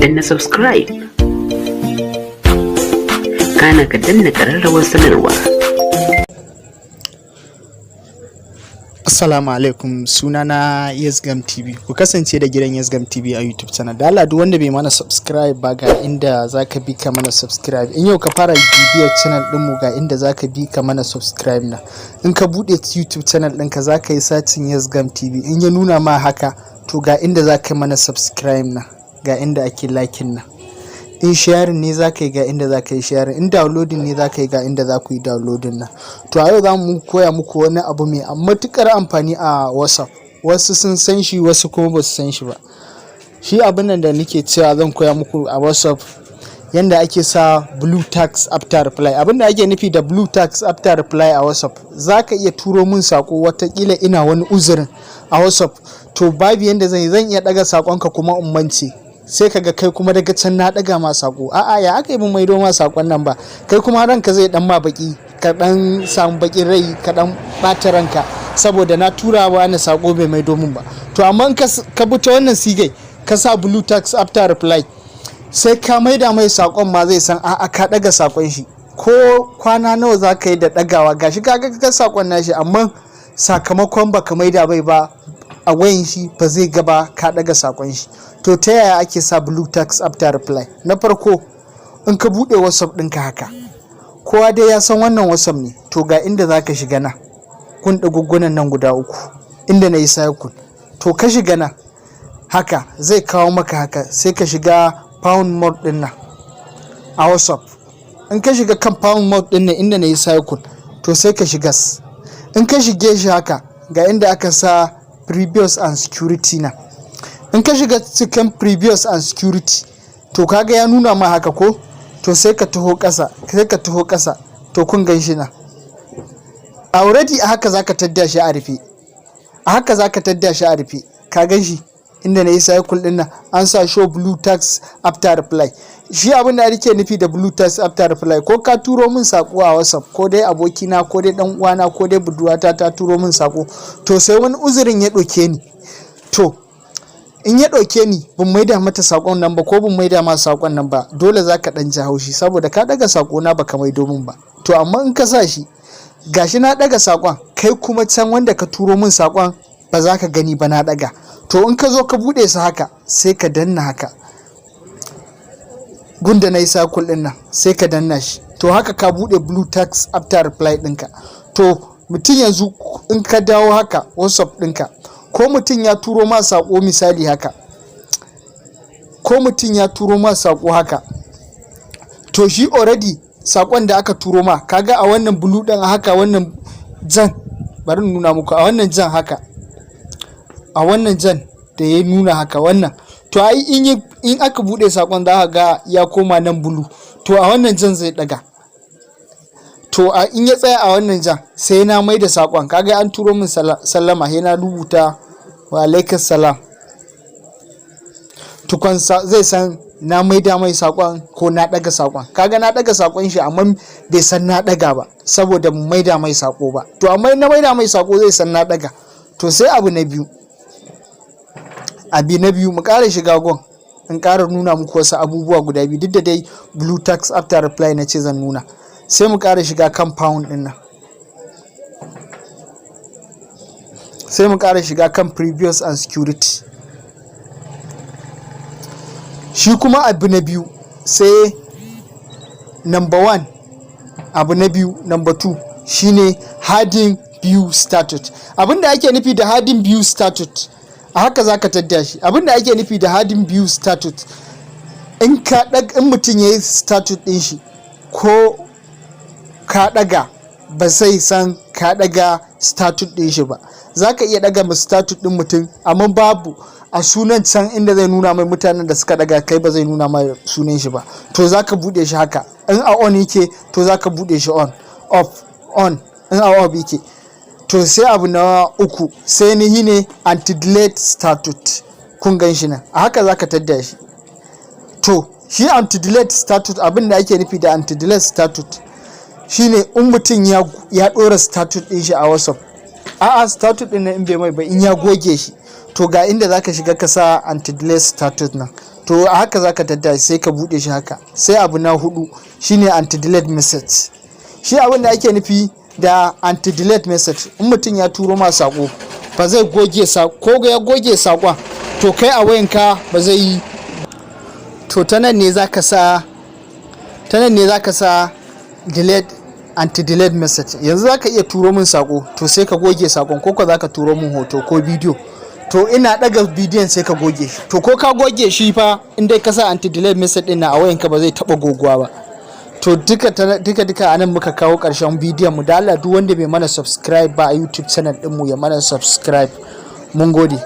danna subscribe, kana ka danna ƙararrawar sanarwa. Assalamu alaikum, sunana Yasgamb TV. Ku kasance da gidan Yasgamb TV a YouTube channel. Da Allah duk wanda bai mana subscribe ba ga inda zaka bi ka mana subscribe. In yau ka fara bibiyar channel din mu ga inda zaka bi ka mana subscribe na. In ka bude YouTube channel ɗinka zaka yi searching Yasgamb TV. In ya nuna ma haka to ga inda zaka mana subscribe na. Ga inda ake liking na. In sharing ne zaka yi ga inda zaka yi sharing, in downloading ne zaka yi ga inda zaku yi downloading na. To a yau zamu koya muku wani abu mai matukar amfani a WhatsApp. Wasu sun san shi, wasu kuma ba su san shi ba. Shi abin nan da nake cewa zan koya muku a WhatsApp yanda ake sa blue tags after reply. Abin da ake nufi da blue tags after reply a WhatsApp, zaka iya turo min sako watakila ina wani uzurin a WhatsApp, to babu yanda zan iya daga sakonka kuma in mance, sai kaga kai kuma daga can na daga ma sako, a'a ya aka yi mun maido ma sakon nan ba, kai kuma ranka zai dan ma baki, ka dan samu bakin rai, ka dan bata ranka saboda na tura wa na sako bai maido mun ba. To amma ka bi ta wannan sigai ka sa blue tags after reply, sai ka maida mai sakon ma zai san a'a ka daga sakon shi, ko kwana nawa za ka yi da dagawa gashi ka ga sakon nashi, amma sakamakon baka maida bai ba a wayan shi ba zai gaba ka daga sakon shi. To ta yaya ake sa blue tags after reply? Na farko, in ka bude WhatsApp ɗinka haka, kowa dai ya san wannan WhatsApp ne, to ga inda za ka shiga na kun ɗagugunan nan guda uku inda na yi cycle, to ka shiga na haka zai kawo maka haka, sai ka shiga pound mode ɗin nan a WhatsApp. In ka shiga kan pound mode ɗin nan inda na yi cycle, to sai ka shiga. In ka shige shi haka ga inda aka sa previous and security na, in ka shiga cikin previous and security, to kaga ya nuna ma haka ko, to sai ka taho ƙasa, to kun gan shi na already a haka zaka tadda shi a rufe, ka gan shi inda na yi cycle din nan an sa show blue tags after reply. Shi abin da ake nufi da blue tags after reply, ko ka turo min sako a WhatsApp, ko dai abokina ko dai dan uwana ko dai budurwata ta turo min sako, to sai wani uzurin ya ɗauke ni, to in ya ɗauke ni ban maida mata sakon nan ba, ko ban maida ma sakon nan ba, dole zaka dan ji haushi saboda ka daga sako na baka maido min ba. To amma in ka sa shi gashi na daga sakon, kai kuma can wanda ka turo min sakon ba za ka gani ba na daga, to in ka zo ka bude su haka sai ka danna haka gunda na yi cycle din nan, sai ka danna shi, to haka ka bude blue tags after reply ɗinka. To mutum yanzu in ka dawo haka WhatsApp ɗinka, ko mutum ya turo ma sako misali haka, to shi already sakon da aka turo ma, kaga a wannan blue din haka, wannan jan, bari nuna muku a wannan jan haka, a wannan jan da ya nuna haka wannan, to ai in aka bude sakon za ka ga ya koma nan blue, to a wannan jan zai daga, to in ya tsaya a wannan jan sai na mai da sakon, kaga an turo min sallama, sai na rubuta wa alaikas salam, tukun zai san na mai da mai sakon ko na daga sakon. Kaga na daga sakon shi amma bai san na daga ba saboda mu mai da mai sako ba, to amma na mai da mai sako zai san na daga. To sai abu na biyu mu ƙara shiga gon, in ƙara nuna muku wasu abubuwa guda biyu, duk da dai blue tags after reply na ce zan nuna. Sai mu ƙara shiga kan pound ɗin nan, sai mu ƙara shiga kan previous and security. Shi kuma abu na biyu sai number 1, abu na biyu number 2 shine hiding view status. Abinda ake nufi da hiding view status a haka zaka tadda shi. Abinda ake nufi da hiding view status, in mutum yayi status din shi ko ka daga ba sai san ka daga status din shi ba. Zaka iya daga mu status din mutum amma babu a sunan can inda zai nuna mai mutanen da suka daga, kai ba zai nuna mai sunan shi ba, to zaka bude shi haka. In a on yake to zaka bude shi on, off, on, in a off yake. To sai abu na 3 sai ni ne anti-delete status, kun gan shi nan a haka zaka tadda shi. To shi anti-delete status, abin da ake nufi da anti-delete status shine in mutum ya dora status din shi a WhatsApp, a'a status din nan in bai mai ba, in ya goge shi, to ga inda zaka shiga ka sa anti-delete status nan, to a haka zaka daddashi sai ka bude shi haka. Sai abu na hudu shine anti-delete message. Shi abin da ake nufi da anti-delete message, in mutum ya turo ma sako ba zai goge ko ya goge sakon to kai a wayanka ba zai yi. To ta nan ne zaka sa delete anti-delete message. Yanzu zaka iya turo min sako to sai ka goge sakon, ko zaka turo min hoto ko bidiyo to ina daga bidiyon sai ka goge shi, to ko ka goge shi fa in dai ka sa anti-delete message din na a wayanka ba zai taba goguwa ba. To duka anan muka kawo karshen bidiyon mu. Da Allah duk wanda bai mana subscribe ba a YouTube channel din mu ya mana subscribe. Mun gode.